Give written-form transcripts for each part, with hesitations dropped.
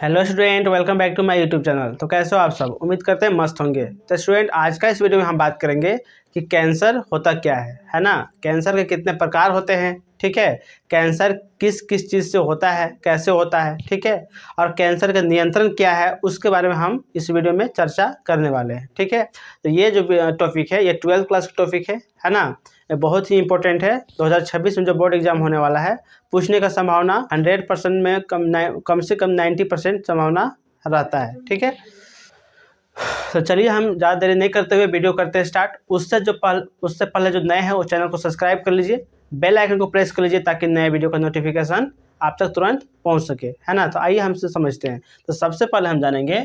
Hello student, welcome back to my YouTube channel. तो कैसे हो आप सब? उम्मीद करते हैं मस्त होंगे। तो स्टूडेंट, आज का इस वीडियो में हम बात करेंगे कि कैंसर होता क्या है ना। कैंसर के कितने प्रकार होते हैं, ठीक है। कैंसर किस किस चीज़ से होता है, कैसे होता है, ठीक है। और कैंसर का नियंत्रण क्या है, उसके बारे में हम इस वीडियो में चर्चा करने वाले हैं, ठीक है। तो ये जो टॉपिक है, ये 12th क्लास का टॉपिक है ना। ये बहुत ही इंपॉर्टेंट है। 2026 में जो बोर्ड एग्जाम होने वाला है, पूछने का संभावना 100% में कम से कम 90% संभावना रहता है, ठीक है। तो चलिए हम ज़्यादा देरी नहीं करते हुए वीडियो करते हैं स्टार्ट। उससे पहले जो नए हैं वो चैनल को सब्सक्राइब कर लीजिए, बेल आइकन को प्रेस कर लीजिए ताकि नए वीडियो का नोटिफिकेशन आप तक तुरंत पहुंच सके, है ना। तो आइए हमसे समझते हैं। तो सबसे पहले हम जानेंगे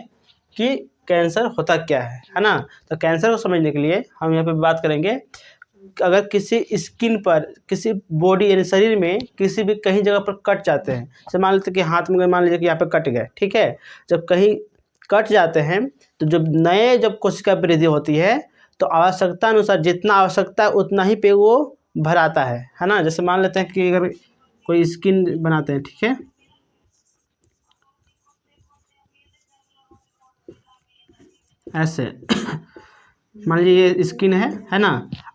कि कैंसर होता क्या है ना। तो कैंसर को समझने के लिए हम यहाँ पे बात करेंगे, अगर किसी स्किन पर, किसी बॉडी यानी शरीर में किसी भी कहीं जगह पर कट जाते हैं, जैसे मान लेते कि हाथ में मान लीजिए कि यहाँ पे कट गए, ठीक है। जब कहीं कट जाते हैं तो जब कोशिका वृद्धि होती है तो आवश्यकता अनुसार जितना आवश्यकता है उतना ही पे वो भराता है ना। जैसे मान लेते हैं कि अगर कोई स्किन बनाते हैं, ठीक है, ऐसे मान लीजिए ये स्किन है ना।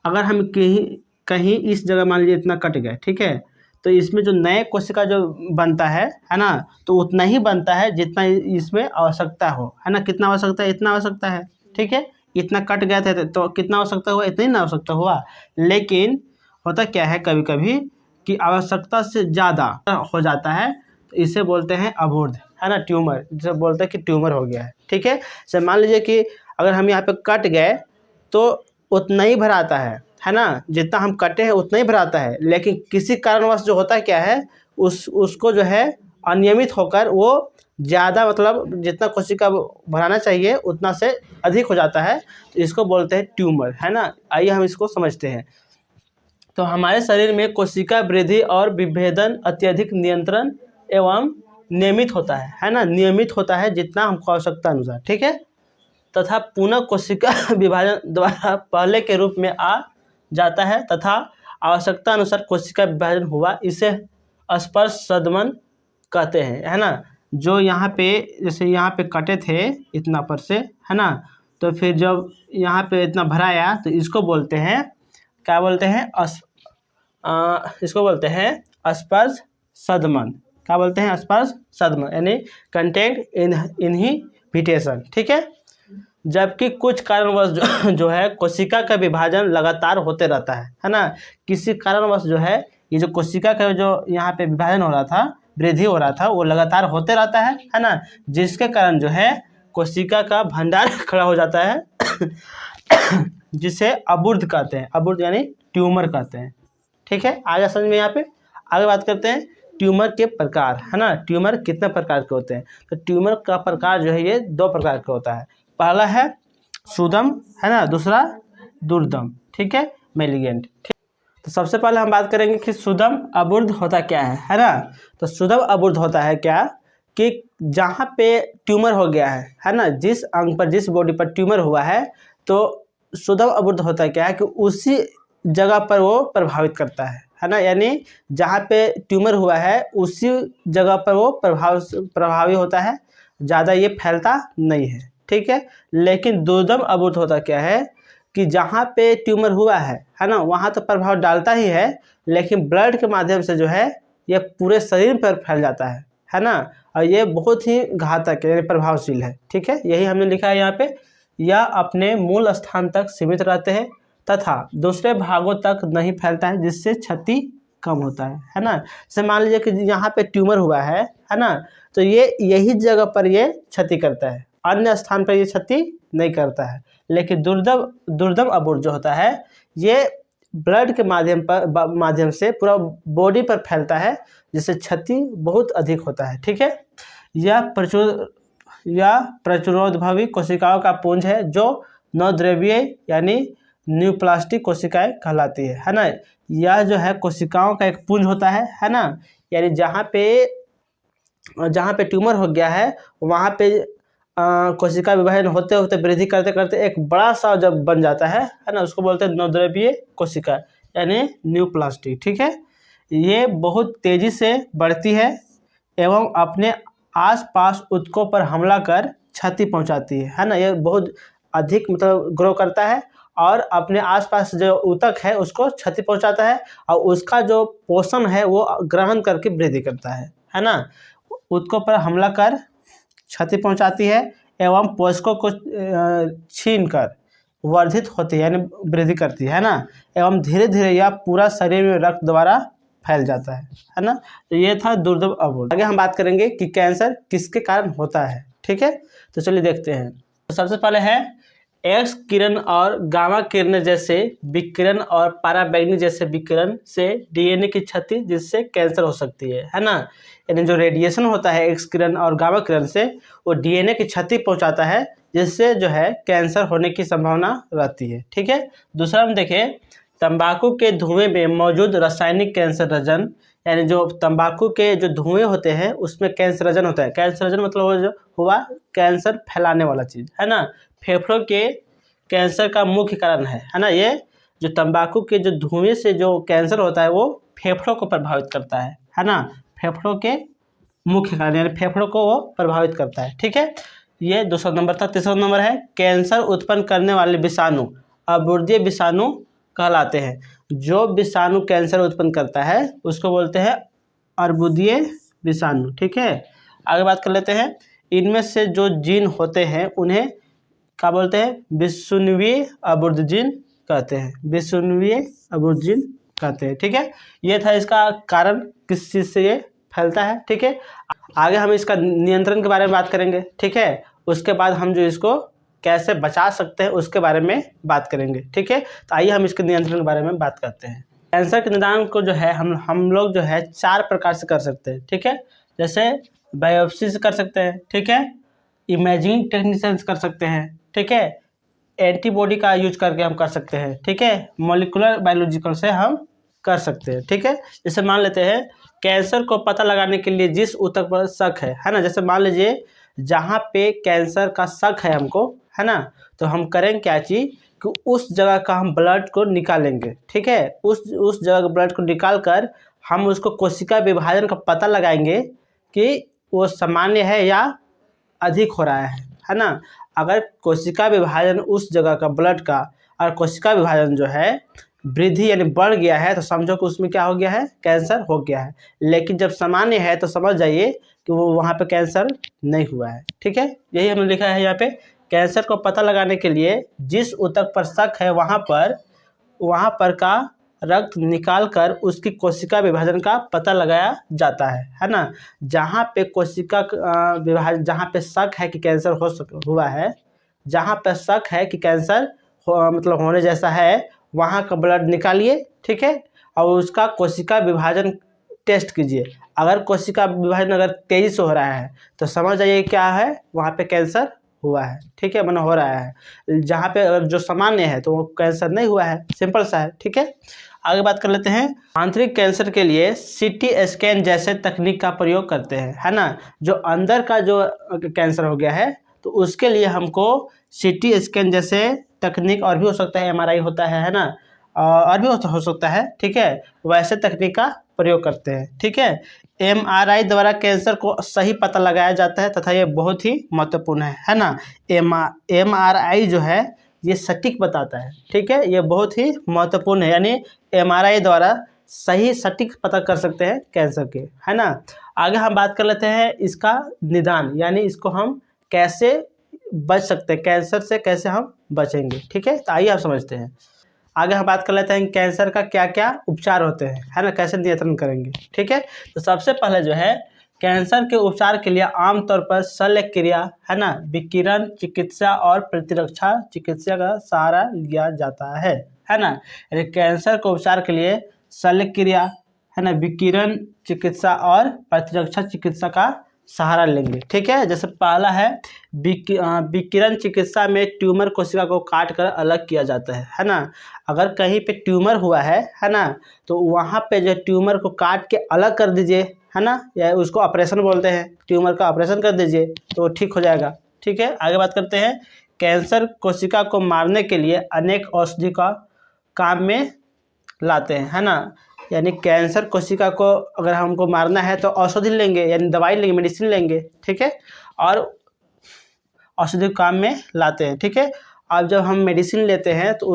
अगर हम कहीं कहीं इस जगह मान लीजिए इतना कट गया, ठीक है, तो इसमें जो नए कोशिका जो बनता है ना, तो उतना ही बनता है जितना इसमें आवश्यकता हो, है ना। कितना आवश्यकता है? इतना आवश्यकता है, ठीक है। इतना कट गया था तो कितना आवश्यकता हुआ? इतना ही ना आवश्यकता हुआ। लेकिन होता क्या है कभी कभी कि आवश्यकता से ज़्यादा हो जाता है, तो इसे बोलते हैं अबोध, है ना, ट्यूमर। जिसे बोलते हैं कि ट्यूमर हो गया है, ठीक है। जैसे मान लीजिए कि अगर हम यहाँ पे कट गए तो उतना ही भराता है ना। जितना हम कटे हैं उतना ही भराता है, लेकिन किसी कारणवश जो होता है क्या है, उसको जो है अनियमित होकर वो ज़्यादा, मतलब जितना कोशिका भराना चाहिए उतना से अधिक हो जाता है, तो इसको बोलते हैं ट्यूमर, है ना। आइए हम इसको समझते हैं। तो हमारे शरीर में कोशिका वृद्धि और विभेदन अत्यधिक नियंत्रण एवं नियमित होता है ना। नियमित होता है जितना हमको आवश्यकता अनुसार, ठीक है, तथा पुनः कोशिका विभाजन द्वारा पहले के रूप में आ जाता है तथा आवश्यकता अनुसार कोशिका विभाजन हुआ, इसे स्पर्श सदमन कहते हैं, है ना। जो यहाँ पे, जैसे यहाँ पे कटे थे इतना पर से, है ना, तो फिर जब यहाँ पे इतना भराया तो इसको बोलते हैं, क्या बोलते हैं? इसको बोलते हैं स्पर्श सदमन। क्या बोलते हैं? स्पर्श सदमन, यानी कंटेंट इनहिबिशन, ठीक है। जबकि कुछ कारणवश जो है कोशिका का विभाजन लगातार होते रहता है ना। किसी कारणवश जो है ये जो कोशिका का जो यहाँ पे विभाजन हो रहा था, वृद्धि हो रहा था, वो लगातार होते रहता है ना। जिसके कारण जो है कोशिका का भंडार खड़ा हो जाता है जिसे अबुर्ध कहते हैं। अबुर्ध यानी ट्यूमर कहते हैं, ठीक है। आगे समझ में। यहाँ पे आगे बात करते हैं ट्यूमर के प्रकार, है ना। ट्यूमर कितने प्रकार के होते हैं? तो ट्यूमर का प्रकार जो है ये 2 प्रकार का होता है। पहला है सुदम, है ना, दूसरा दुर्दम, ठीक है, मेलिगेंट, ठीक। तो सबसे पहले हम बात करेंगे कि सुदम अबुर्ध होता क्या है ना। तो सुदम अबुर्ध होता है क्या कि जहाँ पे ट्यूमर हो गया है ना, जिस अंग पर, जिस बॉडी पर ट्यूमर हुआ है, तो सुदम अबुर्ध होता क्या है कि उसी जगह पर वो प्रभावित करता है ना। यानी जहाँ पे ट्यूमर हुआ है उसी जगह पर वो प्रभावी होता है, ज़्यादा ये फैलता नहीं है, ठीक है। लेकिन दुर्दम अबुर्ध होता क्या है कि जहाँ पे ट्यूमर हुआ है ना, वहाँ तो प्रभाव डालता ही है, लेकिन ब्लड के माध्यम से जो है ये पूरे शरीर पर फैल जाता है ना। और ये बहुत ही घातक है, प्रभावशील है, ठीक है। यही हमने लिखा है यहाँ पे। यह अपने मूल स्थान तक सीमित रहते हैं तथा दूसरे भागों तक नहीं फैलता है, जिससे क्षति कम होता है ना। जैसे मान लीजिए कि यहाँ पे ट्यूमर हुआ है ना, तो ये यही जगह पर ये क्षति करता है, अन्य स्थान पर ये क्षति नहीं करता है। लेकिन दुर्दम अबुर्ध जो होता है ये ब्लड के माध्यम से पूरा बॉडी पर फैलता है, जिससे क्षति बहुत अधिक होता है, ठीक है। यह प्रचुरोद्भवी कोशिकाओं का पुंज है जो नवद्रव्यीय यानी न्यूप्लास्टिक कोशिकाएं कहलाती है ना। यह जो है कोशिकाओं का एक पुंज होता है ना। यानी जहाँ पे ट्यूमर हो गया है वहाँ पे कोशिका विभाजन होते होते, वृद्धि करते करते एक बड़ा सा जब बन जाता है ना, उसको बोलते हैं नवद्रव्यीय कोशिका यानी न्यूप्लास्टिक, ठीक है। ये बहुत तेज़ी से बढ़ती है एवं अपने आसपास ऊतकों पर हमला कर क्षति पहुंचाती है ना। ये बहुत अधिक मतलब ग्रो करता है और अपने आसपास जो ऊतक है उसको क्षति पहुंचाता है और उसका जो पोषण है वो ग्रहण करके वृद्धि करता है ना। ऊतकों पर हमला कर क्षति पहुंचाती है एवं पोषकों को छीन कर वर्धित होती है यानी वृद्धि करती है ना। एवं धीरे धीरे यह पूरा शरीर में रक्त द्वारा फैल जाता है ना। तो ये था दुर्लभ अवरोध। आगे हम बात करेंगे कि कैंसर किसके कारण होता है, ठीक है। तो चलिए देखते हैं। तो सबसे पहले है एक्स किरण और गामा किरण जैसे विकिरण और पराबैंगनी जैसे विकिरण से डीएनए की क्षति जिससे कैंसर हो सकती है ना। यानी जो रेडिएशन होता है एक्स किरण और गामा किरण से वो डीएनए की क्षति पहुंचाता है जिससे जो है कैंसर होने की संभावना रहती है, ठीक है। दूसरा हम देखें तंबाकू के धुएं में मौजूद रासायनिक कैंसरजन, यानी जो तंबाकू के जो धुएं होते हैं उसमें कैंसरजन होता है। कैंसरजन मतलब वो जो हुआ कैंसर फैलाने वाला चीज़ है ना। फेफड़ों के कैंसर का मुख्य कारण है ना। ये जो तंबाकू के जो धुएं से जो कैंसर होता है वो फेफड़ों को प्रभावित करता है ना। फेफड़ों के मुख्य कारण यानी फेफड़ों को वो प्रभावित करता है, ठीक है। ये दूसरा नंबर था। तीसरा नंबर है कैंसर उत्पन्न करने वाले विषाणु अबुर्दीय विषाणु कहलाते हैं। जो विषाणु कैंसर उत्पन्न करता है उसको बोलते हैं अर्बुदीय विषाणु, ठीक है। आगे बात कर लेते हैं। इनमें से जो जीन होते हैं उन्हें क्या बोलते हैं, विषुणवीय अबुर्द जीन कहते हैं। विषुणवीय अबुर्द जीन कहते हैं, ठीक है। ये था इसका कारण किस चीज़ से ये फैलता है, ठीक है। आगे हम इसका नियंत्रण के बारे में बात करेंगे, ठीक है। उसके बाद हम जो इसको कैसे बचा सकते हैं उसके बारे में बात करेंगे, ठीक है। तो आइए हम इसके नियंत्रण के बारे में बात करते हैं। कैंसर के निदान को जो है हम लोग जो है 4 प्रकार से कर सकते हैं, ठीक है। जैसे बायोप्सी से कर सकते हैं, ठीक है। इमेजिंग टेक्निक से कर सकते हैं, ठीक है। एंटीबॉडी का यूज करके हम कर सकते हैं, ठीक है। मॉलिक्यूलर बायोलॉजिकल से हम कर सकते हैं, ठीक है। जैसे मान लेते हैं कैंसर को पता लगाने के लिए जिस ऊतक पर शक है ना। जैसे मान लीजिए जहाँ पे कैंसर का शक है हमको, है ना, तो हम करेंगे क्या चीज़ कि उस जगह का हम ब्लड को निकालेंगे, ठीक है। उस जगह का ब्लड को निकाल कर हम उसको कोशिका विभाजन का पता लगाएंगे कि वो सामान्य है या अधिक हो रहा है ना। अगर कोशिका विभाजन उस जगह का ब्लड का और कोशिका विभाजन जो है वृद्धि यानी बढ़ गया है तो समझो कि उसमें क्या हो गया है, कैंसर हो गया है। लेकिन जब सामान्य है तो समझ जाइए कि वो वहाँ पे कैंसर नहीं हुआ है, ठीक है। यही हमने लिखा है यहाँ पे। कैंसर को पता लगाने के लिए जिस ऊतक पर शक है वहाँ पर का रक्त निकाल कर उसकी कोशिका विभाजन का पता लगाया जाता है ना। जहाँ पे कोशिका विभाजन, जहाँ पे शक है कि कैंसर हुआ है, जहाँ पे शक है कि कैंसर मतलब होने जैसा है वहाँ का ब्लड निकालिए, ठीक है। और उसका कोशिका विभाजन टेस्ट कीजिए। अगर कोशिका विभाजन अगर तेज़ी से हो रहा है तो समझ जाइए क्या है, वहाँ पे कैंसर हुआ है, ठीक है, मतलब हो रहा है। जहाँ पे अगर जो सामान्य है तो वो कैंसर नहीं हुआ है, सिंपल सा है, ठीक है। आगे बात कर लेते हैं। आंतरिक कैंसर के लिए सीटी स्कैन जैसे तकनीक का प्रयोग करते हैं, है ना। जो अंदर का जो कैंसर हो गया है तो उसके लिए हमको सीटी स्कैन जैसे तकनीक, और भी हो सकता है एमआरआई होता है ना, और भी हो सकता है, ठीक है, वैसे तकनीक का प्रयोग करते हैं, ठीक है। एमआरआई द्वारा कैंसर को सही पता लगाया जाता है तथा ये बहुत ही महत्वपूर्ण है ना। एमआरआई जो है ये सटीक बताता है, ठीक है, ये बहुत ही महत्वपूर्ण है। यानी एमआरआई द्वारा सही सटीक पता कर सकते हैं कैंसर के, है ना। आगे हम बात कर लेते हैं इसका निदान, यानी इसको हम कैसे बच सकते हैं, कैंसर से कैसे हम बचेंगे, ठीक है। तो आइए आप समझते हैं। आगे हम बात कर लेते हैं कैंसर का क्या क्या उपचार होते हैं, है ना, कैसे नियंत्रण करेंगे, ठीक है। तो सबसे पहले जो है कैंसर के उपचार के लिए आमतौर पर शल्य क्रिया, है ना, विकिरण चिकित्सा और प्रतिरक्षा चिकित्सा का सहारा लिया जाता है ना। यानी कैंसर के उपचार के लिए शल्य क्रिया, है ना, विकिरण चिकित्सा और प्रतिरक्षा चिकित्सा का सहारा लेंगे, ठीक है। जैसे पहला है विकिरण चिकित्सा में ट्यूमर कोशिका को काट कर अलग किया जाता है ना। अगर कहीं पे ट्यूमर हुआ है ना, तो वहाँ पे जो ट्यूमर को काट के अलग कर दीजिए, है ना, या उसको ऑपरेशन बोलते हैं, ट्यूमर का ऑपरेशन कर दीजिए तो ठीक हो जाएगा, ठीक है। आगे बात करते हैं। कैंसर कोशिका को मारने के लिए अनेक औषधि का काम में लाते हैं, है ना। यानी कैंसर कोशिका को अगर हमको मारना है तो औषधि लेंगे, यानी दवाई लेंगे, मेडिसिन लेंगे, ठीक है, और औषधि काम में लाते हैं, ठीक है। अब जब हम मेडिसिन लेते हैं तो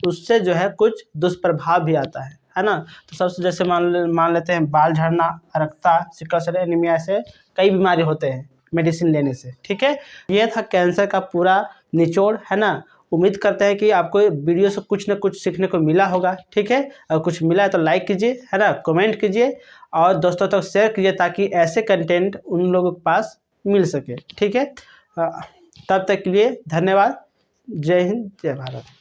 उससे जो है कुछ दुष्प्रभाव भी आता है ना। तो सबसे जैसे मान लेते हैं बाल झड़ना, अरक्ता, सिकल सेल एनीमिया, ऐसे कई बीमारी होते हैं मेडिसिन लेने से, ठीक है। ये था कैंसर का पूरा निचोड़, है ना। उम्मीद करते हैं कि आपको वीडियो से कुछ ना कुछ सीखने को मिला होगा, ठीक है। अगर कुछ मिला है तो लाइक कीजिए, है ना, कमेंट कीजिए और दोस्तों तक शेयर कीजिए ताकि ऐसे कंटेंट उन लोगों के पास मिल सके, ठीक है। तब तक के लिए धन्यवाद। जय हिंद, जय भारत।